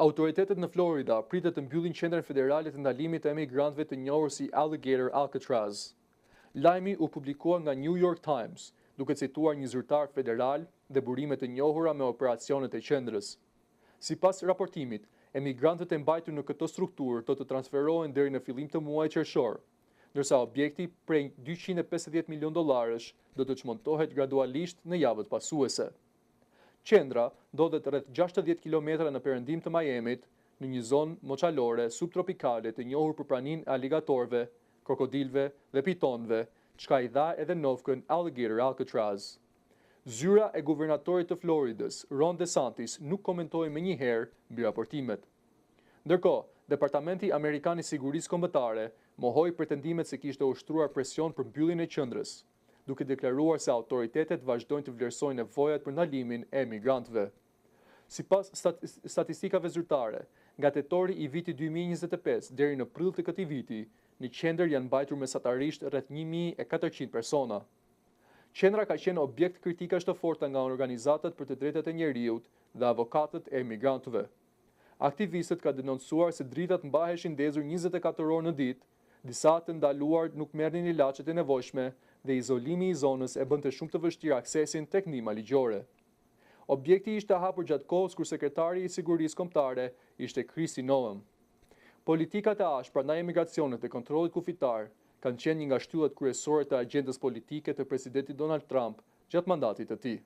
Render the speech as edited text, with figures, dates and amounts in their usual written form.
Autoritetet në Florida pritet të mbyllin qendrën federale të ndalimit të emigrantëve të njohur si Alligator Alcatraz. Lajmi u publikua nga New York Times, duke cituar një zyrtar federal dhe burime të njohura me operacionet e qendrës. Sipas raportimit, emigrantët e mbajtur në këtë strukturë do të transferohen deri në fillim të muajit qershor, ndërsa objekti prej $250 milion do të çmontohet gradualisht në javët pasuese. Qendra ndodhet rreth 60 kilometra në perëndim të Miamit, në një zonë moçalore subtropikale të njohur për praninë e aligatorëve, krokodilëve dhe pitonëve, çka i dha edhe novkën Alligator Alcatraz. Zyra e guvernatorit të Floridës, Ron DeSantis, nuk komentoi menjëherë mbi raportimet. Ndërkohë, Departamenti Amerikan i Sigurisë Kombëtare mohoi pretendimet se kishte ushtruar presion për mbylljen e qendrës, duke deklaruar se autoritetet vazhdojnë të vlerësojnë nevojat për ndalimin e emigrantëve. Sipas statistikave zyrtare, nga tetori i vitit 2025 deri në prill të këtij viti, në qendër janë mbajtur mesatarisht rreth 1400 persona. Qendra ka qenë objekt kritikash të forta nga organizatat për të drejtat e njerëzit dhe avokatët e emigrantëve. Aktivistët kanë denoncuar se dritat mbaheshin ndezur 24 orë në ditë, disa të ndaluar nuk merrnin ilaçet e nevojshme dhe izolimi i zonës e bënte shumë të vështirë aksesin tek ndihma ligjore. Objekti ishte hapur gjatë kohës kur sekretari i Sigurisë Kombëtare ishte Kristi Noem. Politikat e ashpra ndaj emigracionit dhe kontrollit kufitar kanë qenë një nga shtyllat kryesore të agjendës politike të presidentit Donald Trump gjatë mandatit të tij.